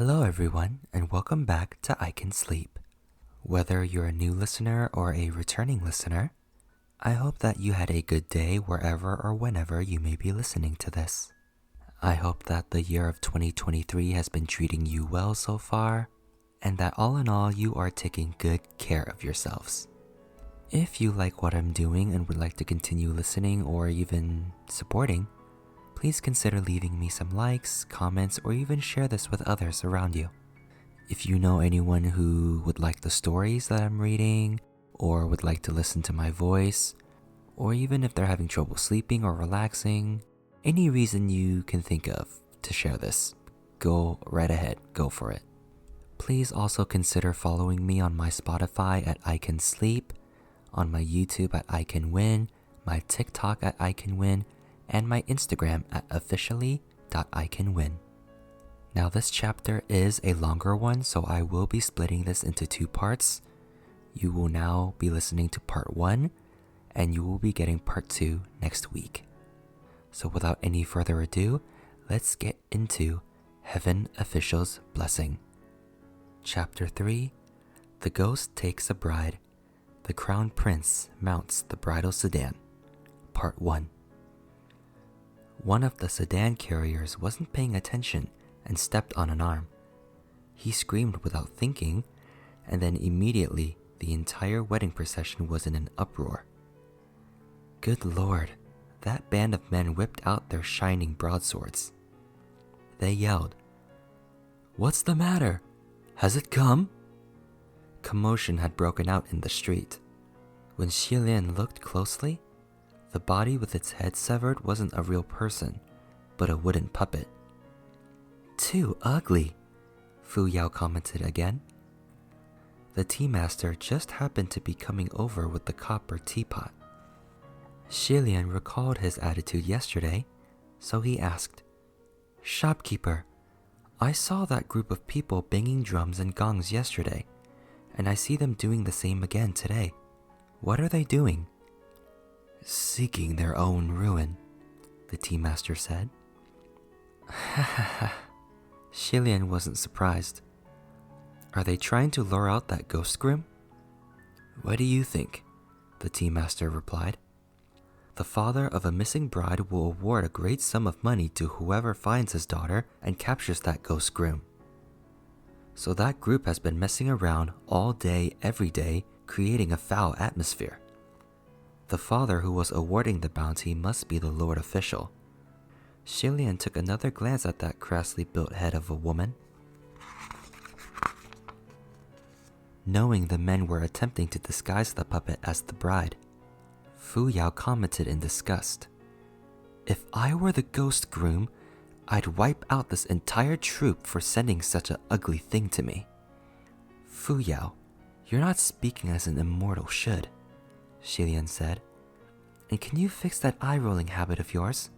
Hello everyone, and welcome back to iKenSleep. Whether you're a new listener or a returning listener, I hope that you had a good day wherever or whenever you may be listening to this. I hope that the year of 2023 has been treating you well so far, and that all in all you are taking good care of yourselves. If you like what I'm doing and would like to continue listening or even supporting, please consider leaving me some likes, comments, or even share this with others around you. If you know anyone who would like the stories that I'm reading, or would like to listen to my voice, or even if they're having trouble sleeping or relaxing, any reason you can think of to share this, go right ahead, go for it. Please also consider following me on my Spotify at iKenSleep, on my YouTube at iKenWin, my TikTok at iKenWin, and my Instagram at officially.iKenWin. Now this chapter is a longer one, so I will be splitting this into 2 parts. You will now be listening to part 1, and you will be getting part 2 next week. So without any further ado, let's get into Heaven Official's Blessing. Chapter 3, The Ghost Takes a Bride. The Crown Prince Mounts the Bridal Sedan. Part 1. One of the sedan carriers wasn't paying attention and stepped on an arm. He screamed without thinking, and then immediately the entire wedding procession was in an uproar. Good Lord, that band of men whipped out their shining broadswords. They yelled, "What's the matter? Has it come?" Commotion had broken out in the street. When Xilian looked closely, the body with its head severed wasn't a real person, but a wooden puppet. Too ugly, Fu Yao commented again. The tea master just happened to be coming over with the copper teapot. Xilian recalled his attitude yesterday, so he asked, "Shopkeeper, I saw that group of people banging drums and gongs yesterday, and I see them doing the same again today. What are they doing?" "Seeking their own ruin," the tea master said. Ha ha ha. Xilian wasn't surprised. Are they trying to lure out that ghost groom? What do you think? The tea master replied. The father of a missing bride will award a great sum of money to whoever finds his daughter and captures that ghost groom. So that group has been messing around all day, every day, creating a foul atmosphere. The father who was awarding the bounty must be the Lord Official. Xilian took another glance at that crassly built head of a woman. Knowing the men were attempting to disguise the puppet as the bride, Fu Yao commented in disgust. If I were the ghost groom, I'd wipe out this entire troop for sending such an ugly thing to me. Fu Yao, you're not speaking as an immortal should, Xilian said. And can you fix that eye-rolling habit of yours?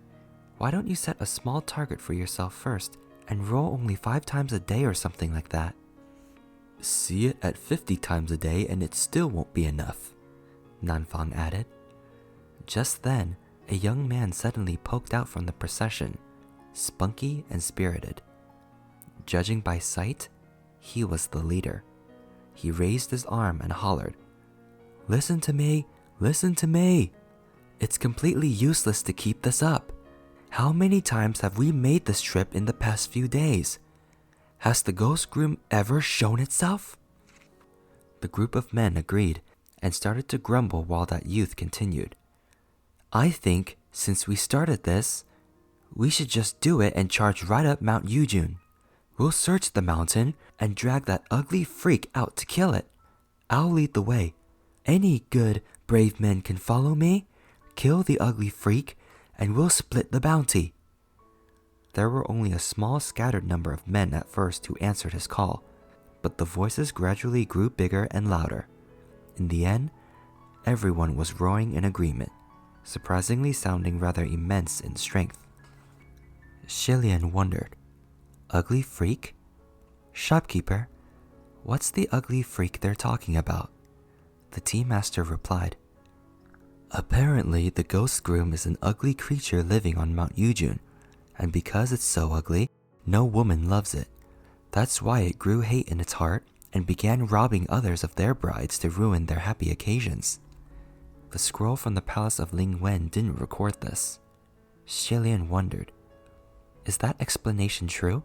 Why don't you set a small target for yourself first and roll only 5 times a day or something like that? See it at 50 times a day and it still won't be enough, Nanfang added. Just then, a young man suddenly poked out from the procession, spunky and spirited. Judging by sight, he was the leader. He raised his arm and hollered, "Listen to me! Listen to me! It's completely useless to keep this up. How many times have we made this trip in the past few days? Has the ghost groom ever shown itself?" The group of men agreed and started to grumble while that youth continued. I think, since we started this, we should just do it and charge right up Mount Yujun. We'll search the mountain and drag that ugly freak out to kill it. I'll lead the way. Any good, brave men can follow me, kill the ugly freak, and we'll split the bounty. There were only a small scattered number of men at first who answered his call, but the voices gradually grew bigger and louder. In the end, everyone was roaring in agreement, surprisingly sounding rather immense in strength. Xilian wondered, ugly freak? Shopkeeper, what's the ugly freak they're talking about? The tea master replied, Apparently, the ghost groom is an ugly creature living on Mount Yujun, and because it's so ugly, no woman loves it. That's why it grew hate in its heart and began robbing others of their brides to ruin their happy occasions. The scroll from the palace of Ling Wen didn't record this. Xilian wondered, is that explanation true?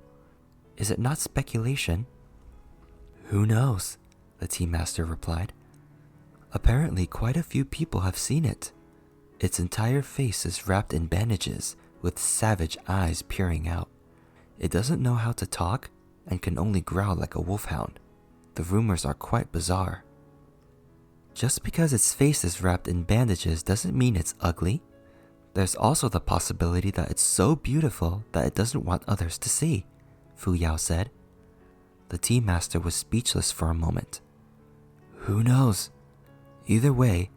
Is it not speculation? Who knows, the tea master replied. Apparently quite a few people have seen it. Its entire face is wrapped in bandages with savage eyes peering out. It doesn't know how to talk and can only growl like a wolfhound. The rumors are quite bizarre. Just because its face is wrapped in bandages doesn't mean it's ugly. There's also the possibility that it's so beautiful that it doesn't want others to see, Fu Yao said. The tea master was speechless for a moment. Who knows? Either way,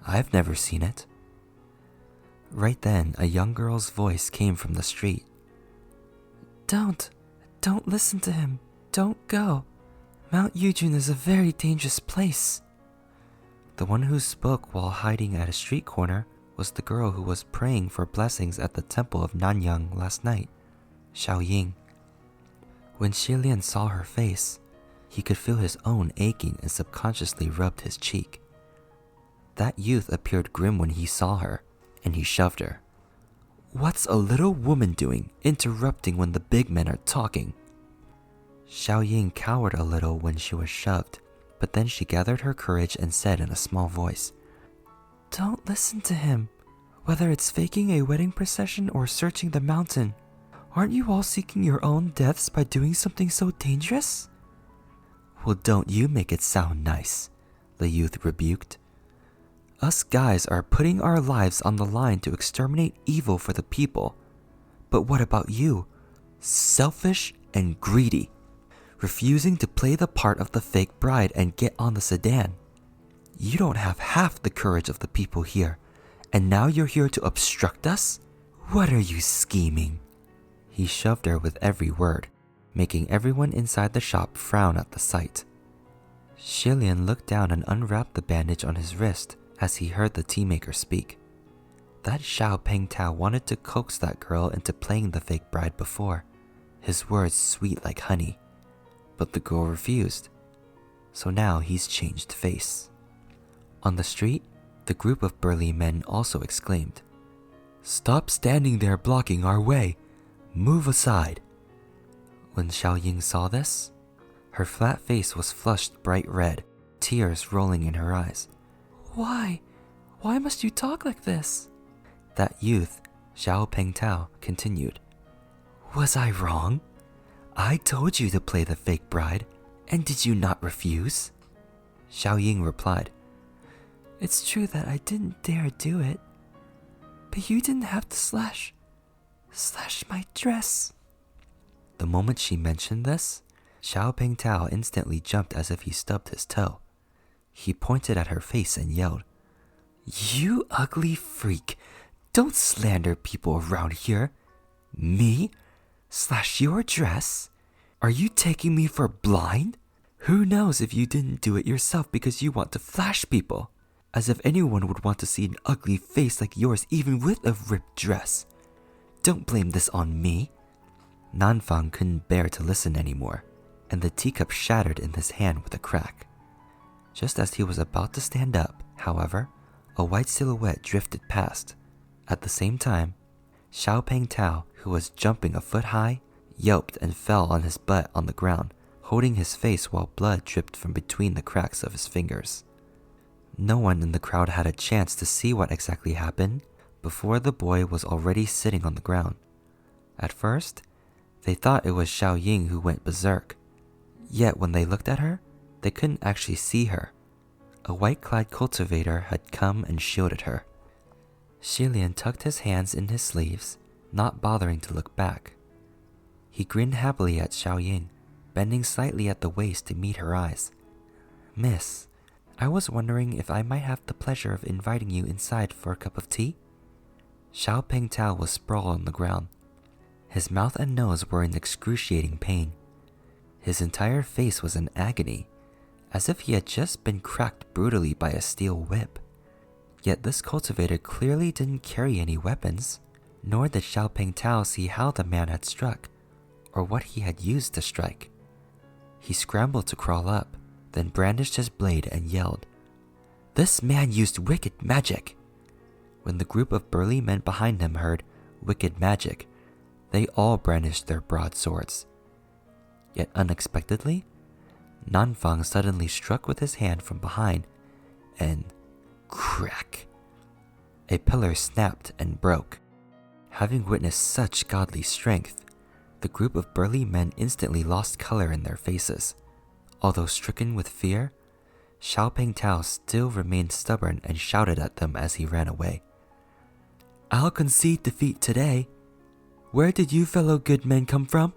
I've never seen it. Right then, a young girl's voice came from the street. Don't listen to him. Don't go. Mount Yujun is a very dangerous place. The one who spoke while hiding at a street corner was the girl who was praying for blessings at the temple of Nanyang last night, Xiao Ying. When Xilian saw her face, he could feel his own aching and subconsciously rubbed his cheek. That youth appeared grim when he saw her, and he shoved her. What's a little woman doing, interrupting when the big men are talking? Xiao Ying cowered a little when she was shoved, but then she gathered her courage and said in a small voice, Don't listen to him. Whether it's faking a wedding procession or searching the mountain, aren't you all seeking your own deaths by doing something so dangerous? Well, don't you make it sound nice, the youth rebuked. Us guys are putting our lives on the line to exterminate evil for the people. But what about you? Selfish and greedy, refusing to play the part of the fake bride and get on the sedan. You don't have half the courage of the people here, and now you're here to obstruct us? What are you scheming? He shoved her with every word, making everyone inside the shop frown at the sight. Xilian looked down and unwrapped the bandage on his wrist as he heard the tea maker speak. That Xiao Pengtao wanted to coax that girl into playing the fake bride before, his words sweet like honey. But the girl refused, so now he's changed face. On the street, the group of burly men also exclaimed, Stop standing there blocking our way! Move aside! When Xiao Ying saw this, her flat face was flushed bright red, tears rolling in her eyes. Why? Why must you talk like this? That youth, Xiao Pengtao, continued. Was I wrong? I told you to play the fake bride, and did you not refuse? Xiao Ying replied, It's true that I didn't dare do it, but you didn't have to slash my dress. The moment she mentioned this, Xiao Pengtao instantly jumped as if he stubbed his toe. He pointed at her face and yelled, You ugly freak! Don't slander people around here! Me? Slash your dress? Are you taking me for blind? Who knows if you didn't do it yourself because you want to flash people? As if anyone would want to see an ugly face like yours even with a ripped dress. Don't blame this on me. Nanfang couldn't bear to listen anymore, and the teacup shattered in his hand with a crack. Just as he was about to stand up, however, a white silhouette drifted past. At the same time, Xiao Pengtao, who was jumping a foot high, yelped and fell on his butt on the ground, holding his face while blood dripped from between the cracks of his fingers. No one in the crowd had a chance to see what exactly happened before the boy was already sitting on the ground. At first, they thought it was Xiao Ying who went berserk. Yet when they looked at her, they couldn't actually see her. A white-clad cultivator had come and shielded her. Xilian tucked his hands in his sleeves, not bothering to look back. He grinned happily at Xiao Ying, bending slightly at the waist to meet her eyes. Miss, I was wondering if I might have the pleasure of inviting you inside for a cup of tea? Xiao Pengtao was sprawled on the ground. His mouth and nose were in excruciating pain. His entire face was in agony, as if he had just been cracked brutally by a steel whip. Yet this cultivator clearly didn't carry any weapons, nor did Xiao Pengtao see how the man had struck, or what he had used to strike. He scrambled to crawl up, then brandished his blade and yelled, "This man used wicked magic!" When the group of burly men behind him heard wicked magic, they all brandished their broadswords. Yet unexpectedly, Nanfang suddenly struck with his hand from behind, and crack! A pillar snapped and broke. Having witnessed such godly strength, the group of burly men instantly lost color in their faces. Although stricken with fear, Xiao Peng Tao still remained stubborn and shouted at them as he ran away. "I'll concede defeat today. Where did you fellow good men come from?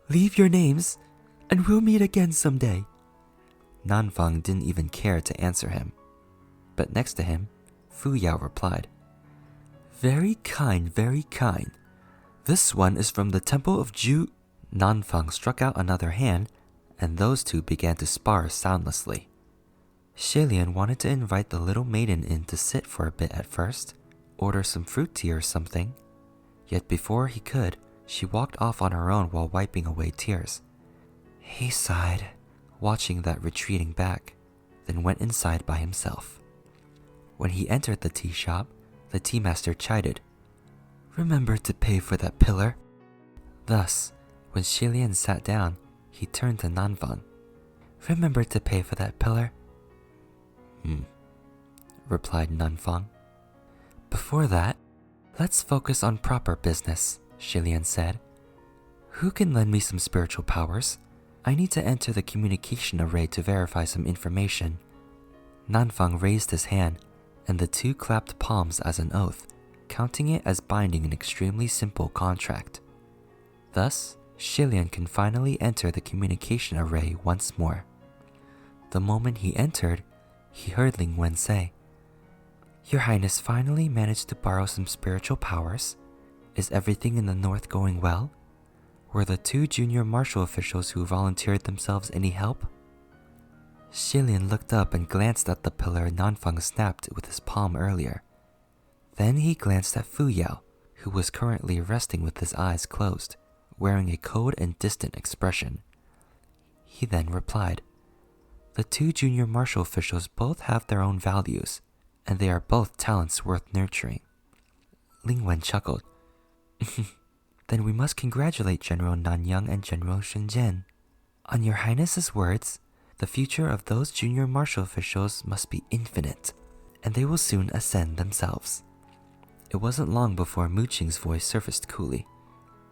Leave your names, and we'll meet again someday." Nanfang didn't even care to answer him. But next to him, Fu Yao replied, "Very kind, very kind. This one is from the temple of Ju." Nanfang struck out another hand, and those two began to spar soundlessly. Shilian wanted to invite the little maiden in to sit for a bit at first, order some fruit tea or something. Yet before he could, she walked off on her own while wiping away tears. He sighed, watching that retreating back, then went inside by himself. When he entered the tea shop, the tea master chided, "Remember to pay for that pillar." Thus, when Shilian sat down, he turned to Nanfang. "Remember to pay for that pillar." Replied Nanfang. "Before that, let's focus on proper business," Shilian said. "Who can lend me some spiritual powers? I need to enter the communication array to verify some information." Nanfang raised his hand, and the two clapped palms as an oath, counting it as binding an extremely simple contract. Thus, Shilian can finally enter the communication array once more. The moment he entered, he heard Ling Wen say, "Your Highness finally managed to borrow some spiritual powers. Is everything in the north going well? Were the two junior martial officials who volunteered themselves any help?" Shilian looked up and glanced at the pillar Nanfang snapped with his palm earlier. Then he glanced at Fu Yao, who was currently resting with his eyes closed, wearing a cold and distant expression. He then replied, "The two junior martial officials both have their own values, and they are both talents worth nurturing." Ling Wen chuckled. "Then we must congratulate General Nanyang and General Shenzhen. On your Highness's words, the future of those junior martial officials must be infinite, and they will soon ascend themselves." It wasn't long before Mu Qing's voice surfaced coolly.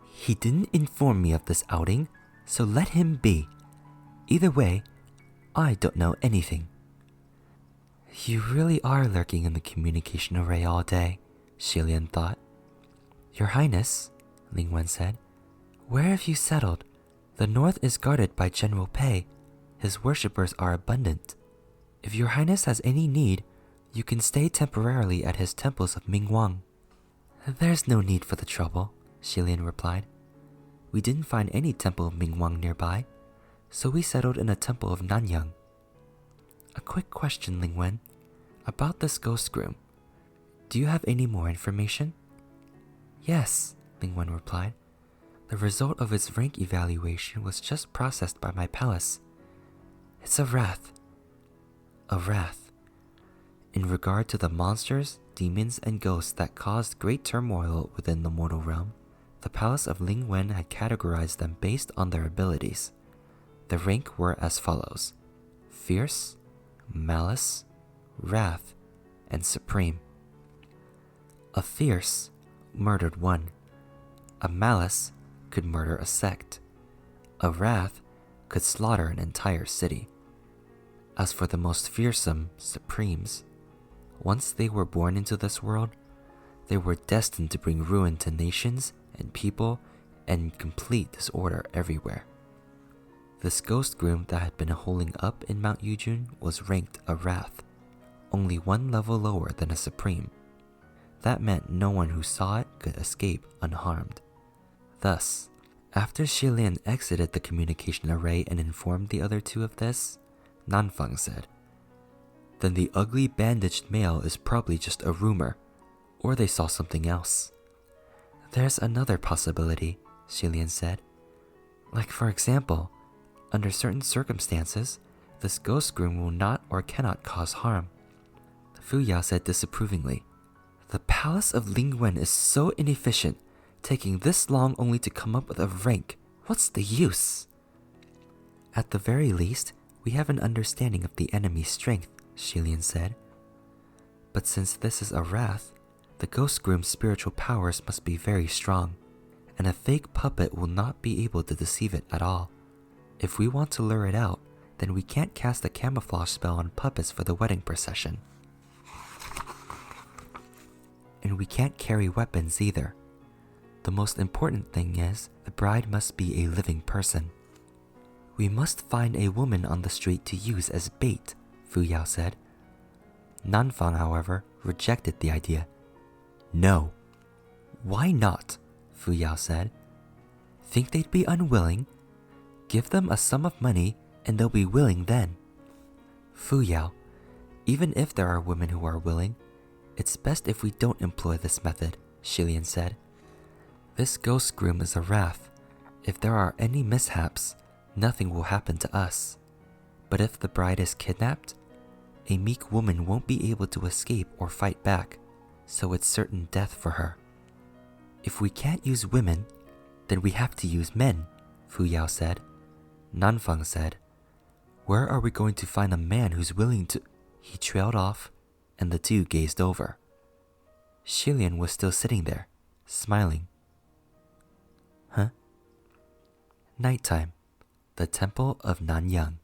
"He didn't inform me of this outing, so let him be. Either way, I don't know anything." "You really are lurking in the communication array all day," Shilian thought. "Your Highness," Ling Wen said, "where have you settled? The north is guarded by General Pei. His worshippers are abundant. If your Highness has any need, you can stay temporarily at his temples of Mingwang." "There's no need for the trouble," Shilian replied. "We didn't find any temple of Mingwang nearby, so we settled in a temple of Nanyang." "A quick question, Ling Wen, about this ghost groom. Do you have any more information?" "Yes," Ling Wen replied. "The result of its rank evaluation was just processed by my palace. It's a wrath." "A wrath. In regard to the monsters, demons, and ghosts that caused great turmoil within the mortal realm, the palace of Ling Wen had categorized them based on their abilities. The rank were as follows: fierce, malice, wrath, and supreme. A fierce murdered one. A malice could murder a sect. A wrath could slaughter an entire city. As for the most fearsome supremes, once they were born into this world, they were destined to bring ruin to nations and people and complete disorder everywhere. This ghost groom that had been holding up in Mount Yujun was ranked a wrath, only one level lower than a supreme. That meant no one who saw it could escape unharmed. Thus, after Shilian exited the communication array and informed the other two of this, Nanfang said, "Then the ugly bandaged male is probably just a rumor, or they saw something else." "There's another possibility," Shilian said. "Like for example, Under certain circumstances, this ghost groom will not or cannot cause harm. Fu Yao said disapprovingly, "The palace of Lingwen is so inefficient, taking this long only to come up with a rank. What's the use?" "At the very least, we have an understanding of the enemy's strength," Shilian said. "But since this is a wrath, the ghost groom's spiritual powers must be very strong, and a fake puppet will not be able to deceive it at all. If we want to lure it out, then we can't cast a camouflage spell on puppets for the wedding procession. And we can't carry weapons either. The most important thing is, the bride must be a living person. We must find a woman on the street to use as bait," Fu Yao said. Nanfang, however, rejected the idea. "No." "Why not?" Fu Yao said. "Think they'd be unwilling? Give them a sum of money and they'll be willing then." "Fu Yao, even if there are women who are willing, it's best if we don't employ this method," Shilian said. "This ghost groom is a wrath. If there are any mishaps, nothing will happen to us. But if the bride is kidnapped, a meek woman won't be able to escape or fight back, so it's certain death for her. If we can't use women, then we have to use men," Fu Yao said. Nanfang said, "Where are we going to find a man who's willing to—" He trailed off, and the two gazed over. Shilian was still sitting there, smiling. "Huh?" Nighttime, the temple of Nanyang.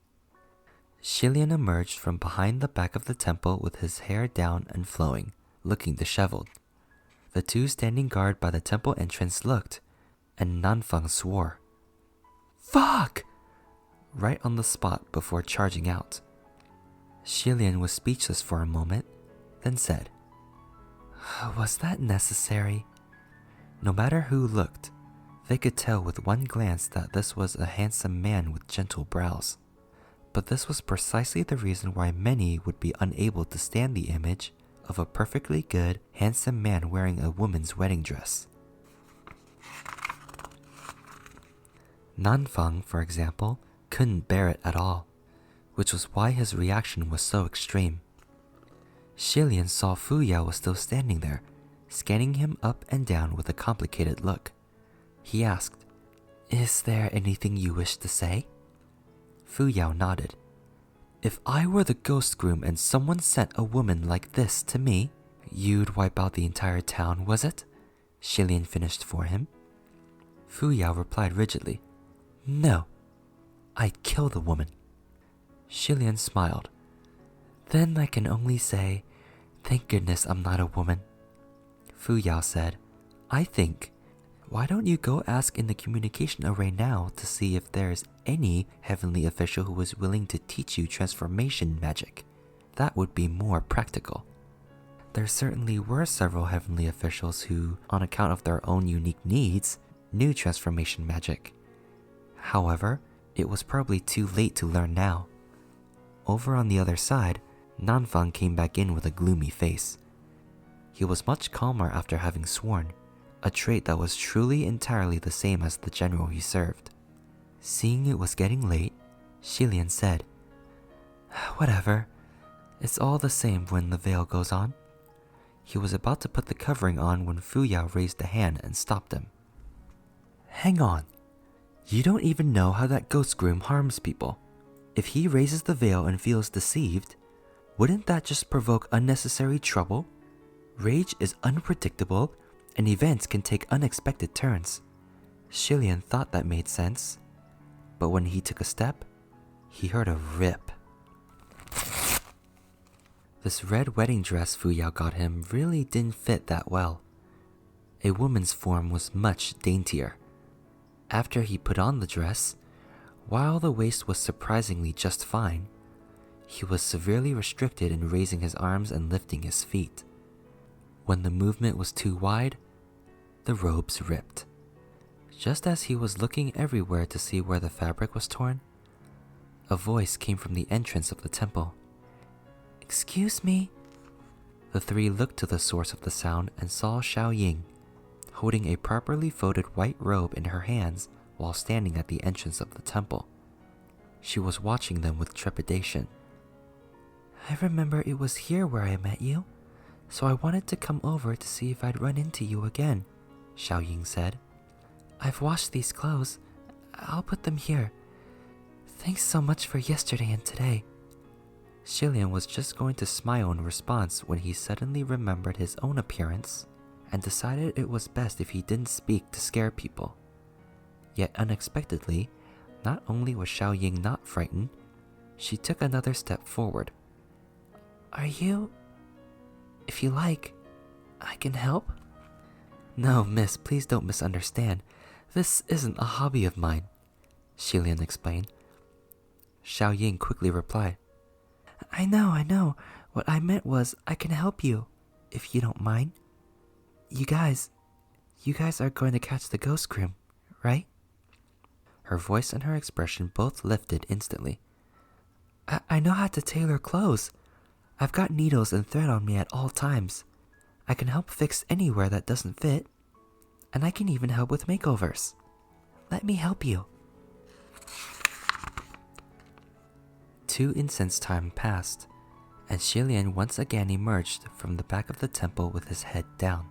Shilian emerged from behind the back of the temple with his hair down and flowing, looking disheveled. The two standing guard by the temple entrance looked, and Nanfang swore. "Fuck!" right on the spot before charging out. Shilian was speechless for a moment, then said, "Was that necessary?" No matter who looked, they could tell with one glance that this was a handsome man with gentle brows. But this was precisely the reason why many would be unable to stand the image of a perfectly good, handsome man wearing a woman's wedding dress. Nanfang, for example, couldn't bear it at all, which was why his reaction was so extreme. Shilian saw Fu Yao was still standing there, scanning him up and down with a complicated look. He asked, "Is there anything you wish to say?" Fu Yao nodded. "If I were the ghost groom and someone sent a woman like this to me, you'd wipe out the entire town, was it?" Shilian finished for him. Fu Yao replied rigidly, "No, I'd kill the woman." Shilian smiled. "Then I can only say, thank goodness I'm not a woman." Fu Yao said, "I think, why don't you go ask in the communication array now to see if there's any heavenly official who is willing to teach you transformation magic? That would be more practical." There certainly were several heavenly officials who, on account of their own unique needs, knew transformation magic. However, it was probably too late to learn now. Over on the other side, Nanfang came back in with a gloomy face. He was much calmer after having sworn, a trait that was truly entirely the same as the general he served. Seeing it was getting late, Shilian said, "Whatever, it's all the same when the veil goes on." He was about to put the covering on when Fu Yao raised a hand and stopped him. "Hang on. You don't even know how that ghost groom harms people. If he raises the veil and feels deceived, wouldn't that just provoke unnecessary trouble? Rage is unpredictable, and events can take unexpected turns." Shilian thought that made sense, but when he took a step, he heard a rip. This red wedding dress Fu Yao got him really didn't fit that well. A woman's form was much daintier. After he put on the dress, while the waist was surprisingly just fine, he was severely restricted in raising his arms and lifting his feet. When the movement was too wide, the robes ripped. Just as he was looking everywhere to see where the fabric was torn, a voice came from the entrance of the temple. "Excuse me?" The three looked to the source of the sound and saw Xiao Ying, holding a properly folded white robe in her hands while standing at the entrance of the temple. She was watching them with trepidation. I remember it was here where I met you, so I wanted to come over to see if I'd run into you again, Xiaoying said. I've washed these clothes. I'll put them here. Thanks so much for yesterday and today. Xilian was just going to smile in response when he suddenly remembered his own appearance and decided it was best if he didn't speak to scare people. Yet unexpectedly, not only was Xiaoying not frightened, she took another step forward. Are you... If you like, I can help? No, miss, please don't misunderstand. This isn't a hobby of mine, Xilian explained. Xiaoying quickly replied, I know. What I meant was I can help you, if you don't mind. You guys are going to catch the ghost groom, right? Her voice and her expression both lifted instantly. I know how to tailor clothes. I've got needles and thread on me at all times. I can help fix anywhere that doesn't fit. And I can even help with makeovers. Let me help you. 2 incense time passed, and Xilian once again emerged from the back of the temple with his head down.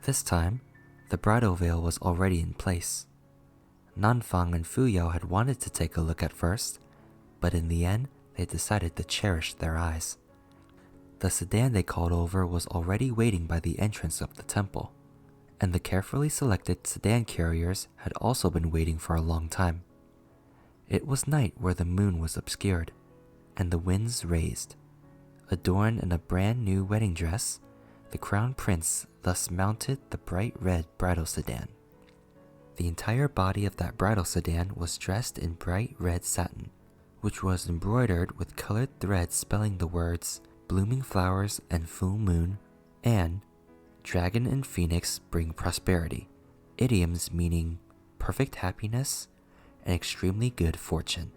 This time, the bridal veil was already in place. Nanfang and Fuyao had wanted to take a look at first, but in the end, they decided to cherish their eyes. The sedan they called over was already waiting by the entrance of the temple, and the carefully selected sedan carriers had also been waiting for a long time. It was night where the moon was obscured, and the winds raised. Adorned in a brand new wedding dress, the crown prince thus mounted the bright red bridal sedan. The entire body of that bridal sedan was dressed in bright red satin, which was embroidered with colored threads spelling the words blooming flowers and full moon, and dragon and phoenix bring prosperity, idioms meaning perfect happiness and extremely good fortune.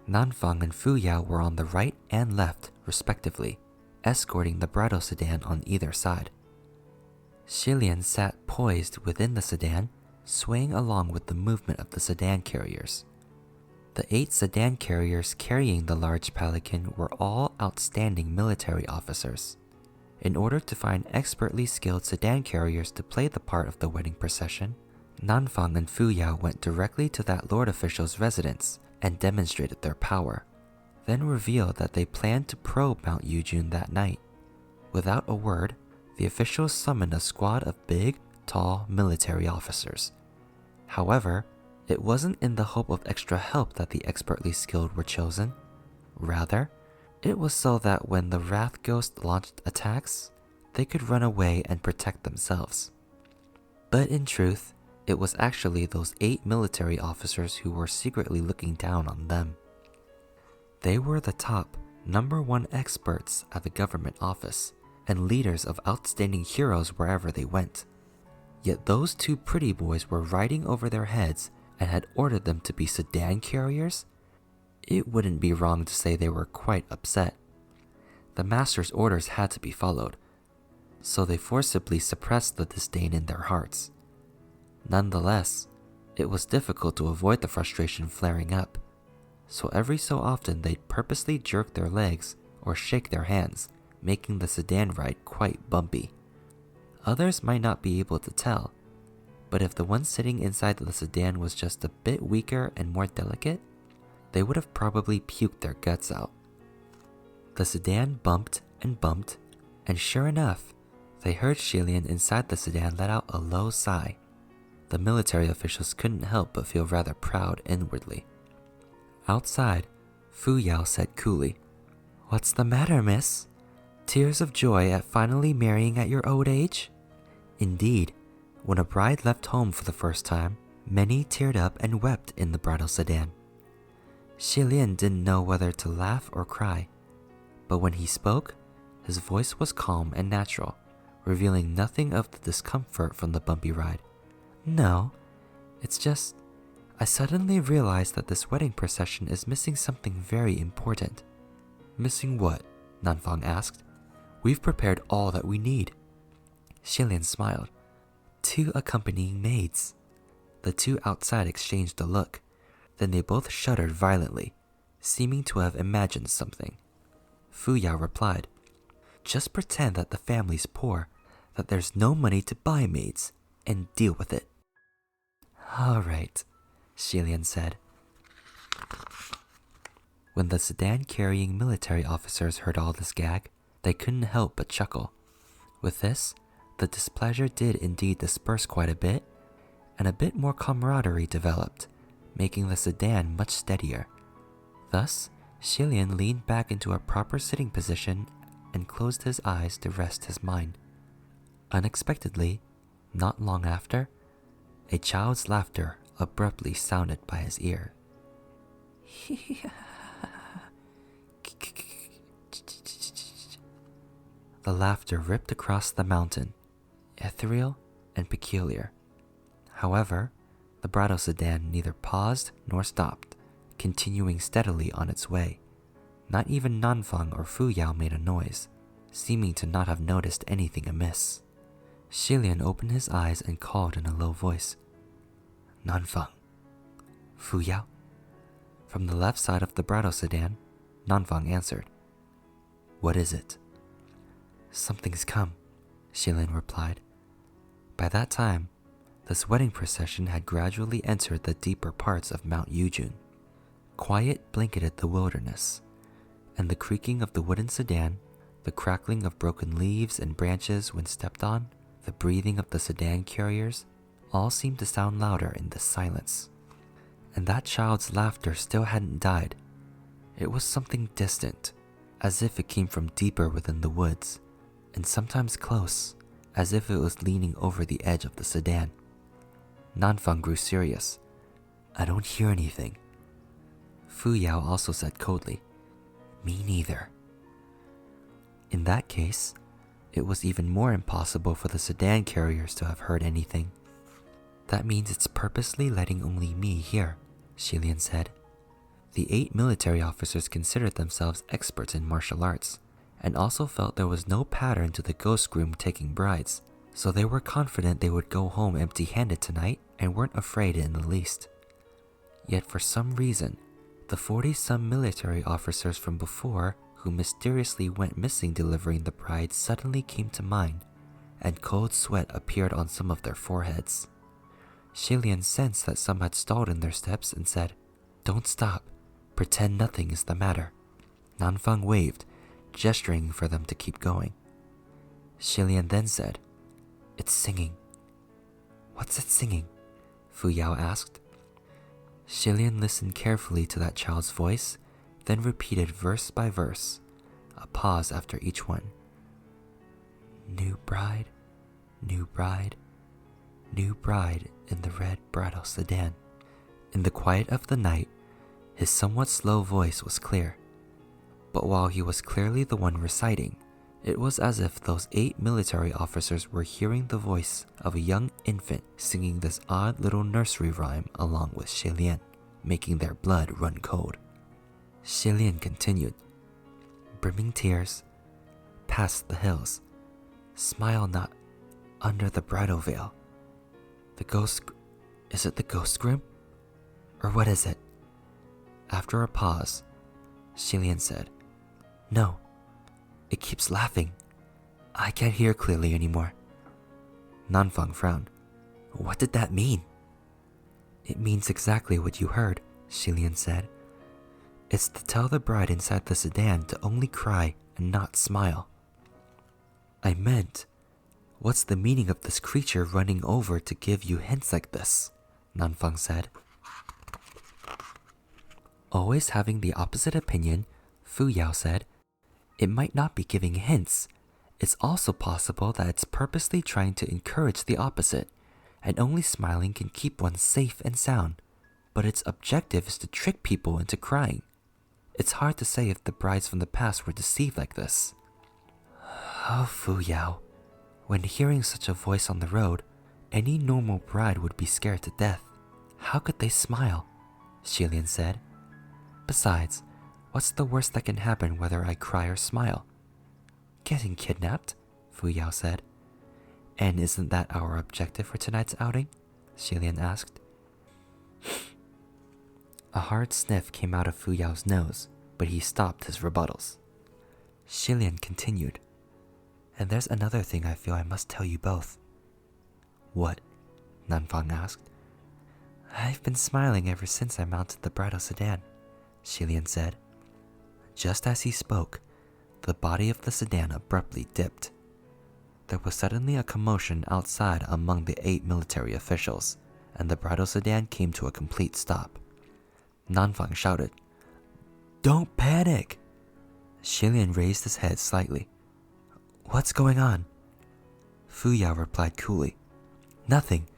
Nanfang and Fuyao were on the right and left, respectively, escorting the bridal sedan on either side. Xilian sat poised within the sedan, swaying along with the movement of the sedan carriers. The 8 sedan carriers carrying the large palanquin were all outstanding military officers. In order to find expertly skilled sedan carriers to play the part of the wedding procession, Nanfang and Fuyao went directly to that lord official's residence and demonstrated their power, then revealed that they planned to probe Mount Yujun that night. Without a word, the officials summoned a squad of big, tall military officers. However, it wasn't in the hope of extra help that the expertly skilled were chosen. Rather, it was so that when the Wrath Ghost launched attacks, they could run away and protect themselves. But in truth, it was actually those 8 military officers who were secretly looking down on them. They were the top, #1 experts at the government office, and leaders of outstanding heroes wherever they went. Yet those 2 pretty boys were riding over their heads and had ordered them to be sedan carriers? It wouldn't be wrong to say they were quite upset. The master's orders had to be followed, so they forcibly suppressed the disdain in their hearts. Nonetheless, it was difficult to avoid the frustration flaring up, so every so often they'd purposely jerk their legs or shake their hands, making the sedan ride quite bumpy. Others might not be able to tell, but if the one sitting inside the sedan was just a bit weaker and more delicate, they would have probably puked their guts out. The sedan bumped, and sure enough, they heard Xilian inside the sedan let out a low sigh. The military officials couldn't help but feel rather proud inwardly. Outside, Fuyao said coolly, "What's the matter, miss? Tears of joy at finally marrying at your old age?" Indeed, when a bride left home for the first time, many teared up and wept in the bridal sedan. Xilian didn't know whether to laugh or cry, but when he spoke, his voice was calm and natural, revealing nothing of the discomfort from the bumpy ride. "No, it's just, I suddenly realized that this wedding procession is missing something very important." "Missing what?" Nanfang asked. "We've prepared all that we need." Xilian smiled. 2 accompanying maids. The 2 outside exchanged a look. Then they both shuddered violently, seeming to have imagined something. Fu Yao replied, "Just pretend that the family's poor, that there's no money to buy maids, and deal with it." "All right," Xilian said. When the sedan-carrying military officers heard all this gag, they couldn't help but chuckle. With this, the displeasure did indeed disperse quite a bit, and a bit more camaraderie developed, making the sedan much steadier. Thus, Xilian leaned back into a proper sitting position and closed his eyes to rest his mind. Unexpectedly, not long after, a child's laughter abruptly sounded by his ear. The laughter ripped across the mountain, ethereal and peculiar. However, the bridal sedan neither paused nor stopped, continuing steadily on its way. Not even Nanfang or Fu Yao made a noise, seeming to not have noticed anything amiss. Xilian opened his eyes and called in a low voice, "Nanfang, Fu Yao?" From the left side of the bridal sedan, Nanfang answered, "What is it?" "Something's come," Xilian replied. By that time, this wedding procession had gradually entered the deeper parts of Mount Yujun. Quiet blanketed the wilderness, and the creaking of the wooden sedan, the crackling of broken leaves and branches when stepped on, the breathing of the sedan carriers, all seemed to sound louder in this silence. And that child's laughter still hadn't died. It was something distant, as if it came from deeper within the woods, and sometimes close, as if it was leaning over the edge of the sedan. Nanfang grew serious. "I don't hear anything." Fu Yao also said coldly, "Me neither." In that case, it was even more impossible for the sedan carriers to have heard anything. "That means it's purposely letting only me hear," Xilian said. The 8 military officers considered themselves experts in martial arts, and also felt there was no pattern to the ghost groom taking brides, so they were confident they would go home empty-handed tonight and weren't afraid in the least. Yet for some reason, the 40-some military officers from before who mysteriously went missing delivering the bride suddenly came to mind, and cold sweat appeared on some of their foreheads. Xilian sensed that some had stalled in their steps and said, "Don't stop. Pretend nothing is the matter." Nanfang waved, gesturing for them to keep going. Xilian then said, "It's singing." "What's it singing?" Fu Yao asked. Xilian listened carefully to that child's voice, then repeated verse by verse, a pause after each one. "New bride, new bride, new bride in the red bridal sedan." In the quiet of the night, his somewhat slow voice was clear. But while he was clearly the one reciting, it was as if those 8 military officers were hearing the voice of a young infant singing this odd little nursery rhyme along with Xilian, making their blood run cold. Xilian continued, "Brimming tears, past the hills, smile not under the bridal veil. The ghost... Is it the ghost groom? Or what is it?" After a pause, Xilian said, "No, it keeps laughing. I can't hear clearly anymore." Nanfang frowned. "What did that mean?" "It means exactly what you heard," Xilian said. "It's to tell the bride inside the sedan to only cry and not smile." "I meant, what's the meaning of this creature running over to give you hints like this?" Nanfang said. Always having the opposite opinion, Fu Yao said, "It might not be giving hints. It's also possible that it's purposely trying to encourage the opposite, and only smiling can keep one safe and sound. But its objective is to trick people into crying. It's hard to say if the brides from the past were deceived like this." "Oh, Fu Yao, when hearing such a voice on the road, any normal bride would be scared to death. How could they smile?" Xilian said. "Besides, what's the worst that can happen whether I cry or smile?" "Getting kidnapped," Fu Yao said. "And isn't that our objective for tonight's outing?" Xilian asked. A hard sniff came out of Fu Yao's nose, but he stopped his rebuttals. Xilian continued, "And there's another thing I feel I must tell you both." "What?" Nanfang asked. "I've been smiling ever since I mounted the bridal sedan," Xilian said. Just as he spoke, the body of the sedan abruptly dipped. There was suddenly a commotion outside among the 8 military officials, and the bridal sedan came to a complete stop. Nanfang shouted, "Don't panic!" Xilian raised his head slightly. "What's going on?" Fu Yao replied coolly, "Nothing.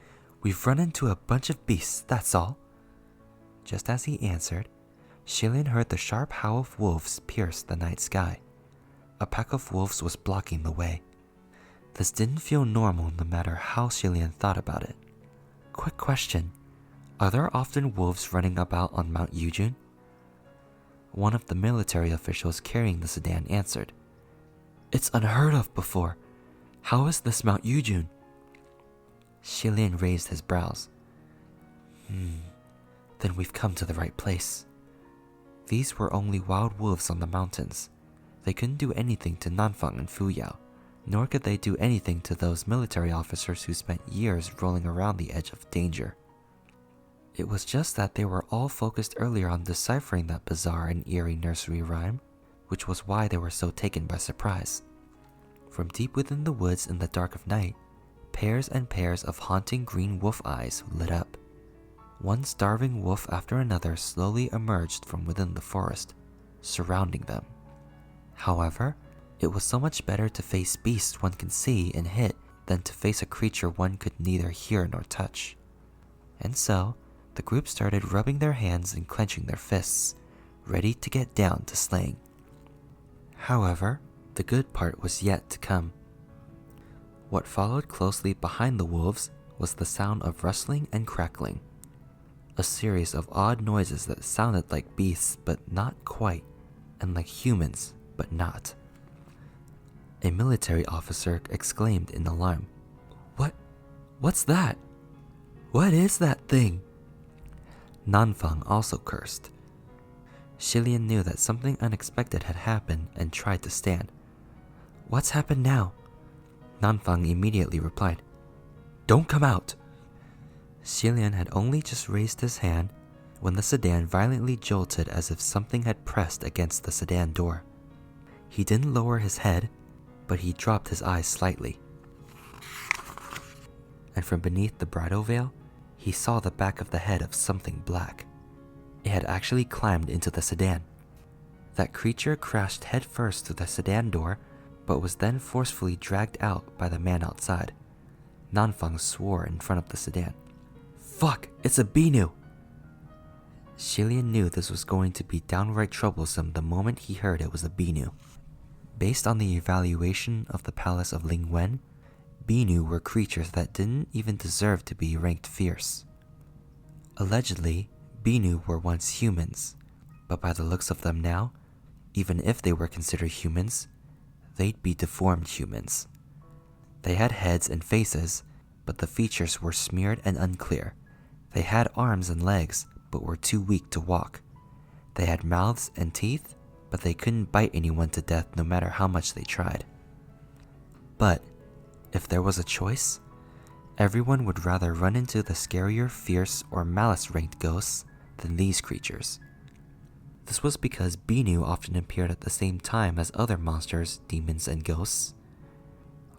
We've run into a bunch of beasts, that's all." Just as he answered, Xilian heard the sharp howl of wolves pierce the night sky. A pack of wolves was blocking the way. This didn't feel normal no matter how Xilian thought about it. Quick question. Are there often wolves running about on Mount Yujun? One of the military officials carrying the sedan answered, "It's unheard of before. How is this Mount Yujun?" Xilian raised his brows. Then we've come to the right place. These were only wild wolves on the mountains. They couldn't do anything to Nanfang and Fu Yao, nor could they do anything to those military officers who spent years rolling around the edge of danger. It was just that they were all focused earlier on deciphering that bizarre and eerie nursery rhyme, which was why they were so taken by surprise. From deep within the woods in the dark of night, pairs and pairs of haunting green wolf eyes lit up. One starving wolf after another slowly emerged from within the forest, surrounding them. However, it was so much better to face beasts one can see and hit than to face a creature one could neither hear nor touch. And so, the group started rubbing their hands and clenching their fists, ready to get down to slaying. However, the good part was yet to come. What followed closely behind the wolves was the sound of rustling and crackling. A series of odd noises that sounded like beasts but not quite, and like humans but not. A military officer exclaimed in alarm, What's that? What is that thing?" Nanfang also cursed. Xilian knew that something unexpected had happened and tried to stand. "What's happened now?" Nanfang immediately replied, "Don't come out." Xilian had only just raised his hand when the sedan violently jolted as if something had pressed against the sedan door. He didn't lower his head, but he dropped his eyes slightly. And from beneath the bridal veil, he saw the back of the head of something black. It had actually climbed into the sedan. That creature crashed headfirst through the sedan door, but was then forcefully dragged out by the man outside. Nanfang swore in front of the sedan. "Fuck, it's a Binu!" Xilian knew this was going to be downright troublesome the moment he heard it was a Binu. Based on the evaluation of the palace of Lingwen, Binu were creatures that didn't even deserve to be ranked fierce. Allegedly, Binu were once humans, but by the looks of them now, even if they were considered humans, they'd be deformed humans. They had heads and faces, but the features were smeared and unclear. They had arms and legs, but were too weak to walk. They had mouths and teeth, but they couldn't bite anyone to death no matter how much they tried. But if there was a choice, everyone would rather run into the scarier, fierce, or malice-ranked ghosts than these creatures. This was because Binu often appeared at the same time as other monsters, demons, and ghosts.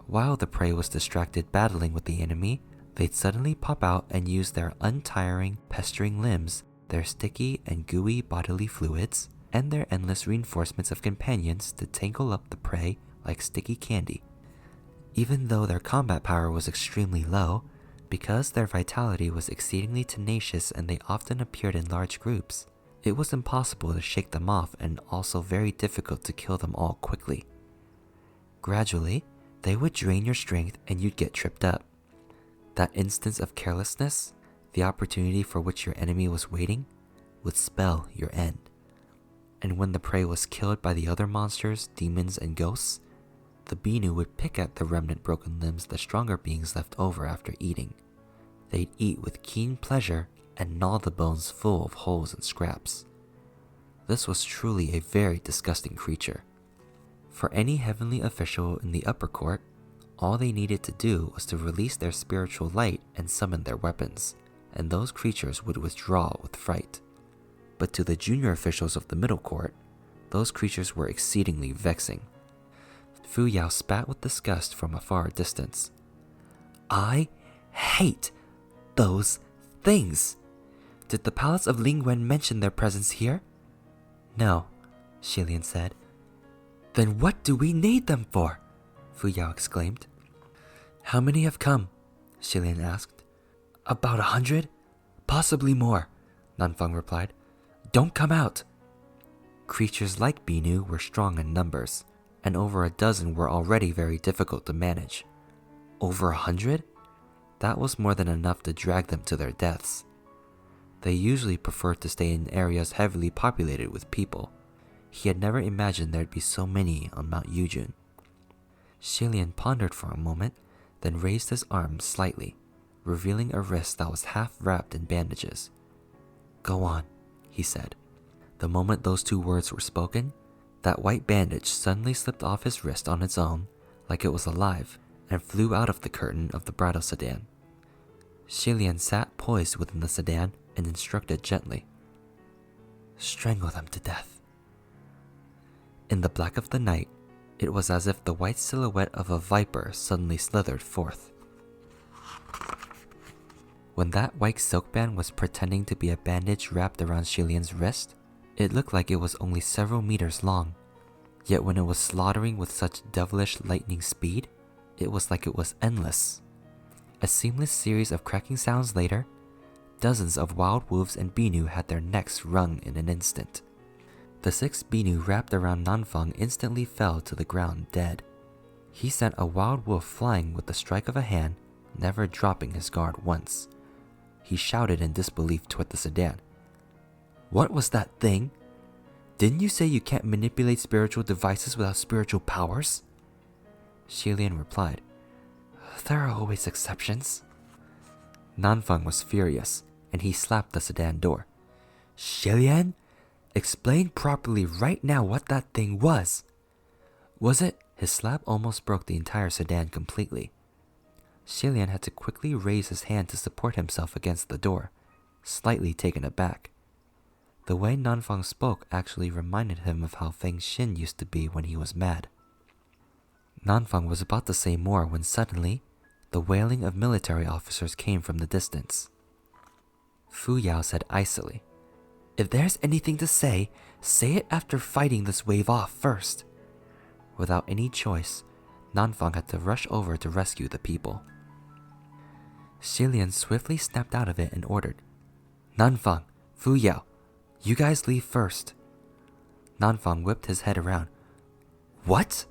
While the prey was distracted battling with the enemy, they'd suddenly pop out and use their untiring, pestering limbs, their sticky and gooey bodily fluids, and their endless reinforcements of companions to tangle up the prey like sticky candy. Even though their combat power was extremely low, because their vitality was exceedingly tenacious and they often appeared in large groups, it was impossible to shake them off and also very difficult to kill them all quickly. Gradually, they would drain your strength and you'd get tripped up. That instance of carelessness, the opportunity for which your enemy was waiting, would spell your end. And when the prey was killed by the other monsters, demons, and ghosts, the Binu would pick at the remnant broken limbs the stronger beings left over after eating. They'd eat with keen pleasure and gnaw the bones full of holes and scraps. This was truly a very disgusting creature. For any heavenly official in the upper court, all they needed to do was to release their spiritual light and summon their weapons, and those creatures would withdraw with fright. But to the junior officials of the middle court, those creatures were exceedingly vexing. Fu Yao spat with disgust from a far distance. I hate those things. Did the palace of Lingwen mention their presence here? No, Xilian said. Then what do we need them for? Fu Yao exclaimed. How many have come? Xilian asked. About 100? Possibly more, Nanfeng replied. Don't come out. Creatures like Binu were strong in numbers, and over a dozen were already very difficult to manage. Over 100? That was more than enough to drag them to their deaths. They usually preferred to stay in areas heavily populated with people. He had never imagined there'd be so many on Mount Yujun. Xilian pondered for a moment, then raised his arm slightly, revealing a wrist that was half wrapped in bandages. Go on, he said. The moment those two words were spoken, that white bandage suddenly slipped off his wrist on its own, like it was alive, and flew out of the curtain of the bridal sedan. Xilian sat poised within the sedan and instructed gently. Strangle them to death. In the black of the night, it was as if the white silhouette of a viper suddenly slithered forth. When that white silk band was pretending to be a bandage wrapped around Xilian's wrist, it looked like it was only several meters long. Yet when it was slaughtering with such devilish lightning speed, it was like it was endless. A seamless series of cracking sounds later, dozens of wild wolves and Binu had their necks wrung in an instant. The 6 Binu wrapped around Nanfeng instantly fell to the ground dead. He sent a wild wolf flying with the strike of a hand, never dropping his guard once. He shouted in disbelief toward the sedan. What was that thing? Didn't you say you can't manipulate spiritual devices without spiritual powers? Xilian replied, There are always exceptions. Nanfeng was furious, and he slapped the sedan door. Xilian? Explain properly right now what that thing was. Was it? His slap almost broke the entire sedan completely. Xilian had to quickly raise his hand to support himself against the door, slightly taken aback. The way Nanfeng spoke actually reminded him of how Feng Xin used to be when he was mad. Nanfeng was about to say more when suddenly, the wailing of military officers came from the distance. Fu Yao said icily, If there's anything to say it after fighting this wave off first. Without any choice, Nanfeng had to rush over to rescue the people. Xilian swiftly snapped out of it and ordered, Nanfeng, Fu Yao, you guys leave first. Nanfeng whipped his head around. What?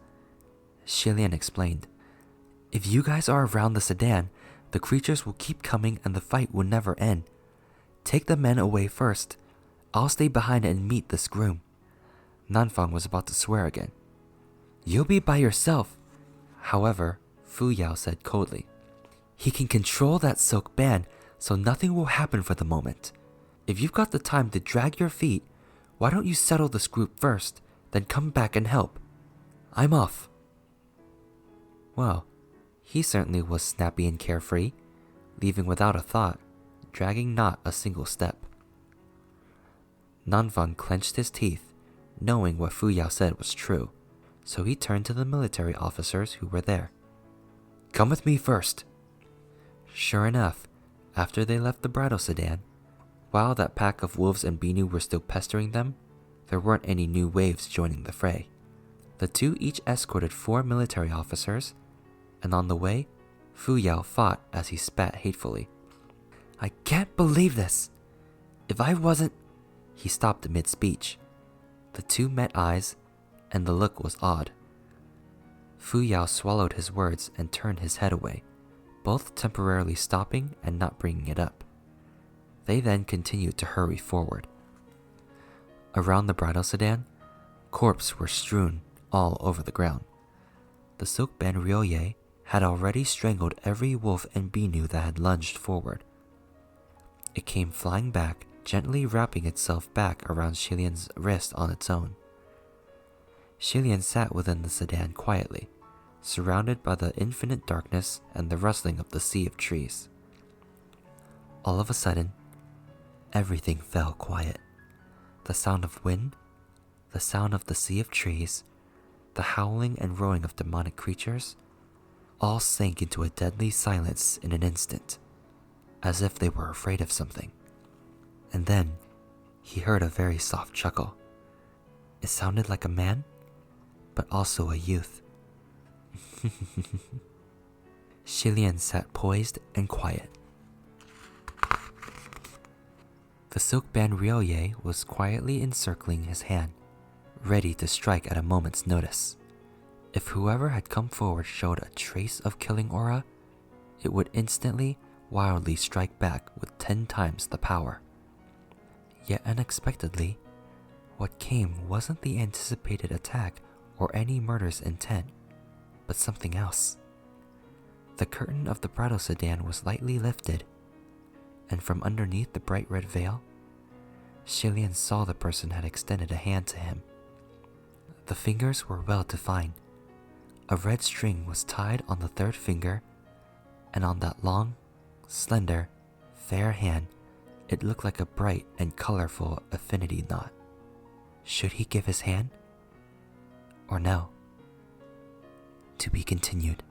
Xilian explained, If you guys are around the sedan, the creatures will keep coming and the fight will never end. Take the men away first. I'll stay behind and meet this groom. Nanfeng was about to swear again. You'll be by yourself. However, Fu Yao said coldly, He can control that silk band, so nothing will happen for the moment. If you've got the time to drag your feet, why don't you settle this group first, then come back and help? I'm off. Well, he certainly was snappy and carefree, leaving without a thought, dragging not a single step. Nanfeng clenched his teeth, knowing what Fu Yao said was true, so he turned to the military officers who were there. Come with me first. Sure enough, after they left the bridal sedan, while that pack of wolves and Binu were still pestering them, there weren't any new waves joining the fray. The two each escorted 4 military officers, and on the way, Fu Yao fought as he spat hatefully. I can't believe this. If I wasn't... He stopped mid-speech. The two met eyes, and the look was odd. Fu Yao swallowed his words and turned his head away, both temporarily stopping and not bringing it up. They then continued to hurry forward. Around the bridal sedan, corpses were strewn all over the ground. The silk band Ryoye had already strangled every wolf and Binu that had lunged forward. It came flying back, gently wrapping itself back around Xilian's wrist on its own. Xilian sat within the sedan quietly, surrounded by the infinite darkness and the rustling of the sea of trees. All of a sudden, everything fell quiet. The sound of wind, the sound of the sea of trees, the howling and roaring of demonic creatures, all sank into a deadly silence in an instant, as if they were afraid of something. And then, he heard a very soft chuckle. It sounded like a man, but also a youth. Xilian sat poised and quiet. The silk-band Ryoye was quietly encircling his hand, ready to strike at a moment's notice. If whoever had come forward showed a trace of killing aura, it would instantly, wildly strike back with 10 times the power. Yet unexpectedly, what came wasn't the anticipated attack or any murder's intent, but something else. The curtain of the Prado sedan was lightly lifted, and from underneath the bright red veil, Xilian saw the person had extended a hand to him. The fingers were well defined. A red string was tied on the third finger, and on that long, slender, fair hand, it looked like a bright and colorful affinity knot. Should he give his hand? Or no? To be continued.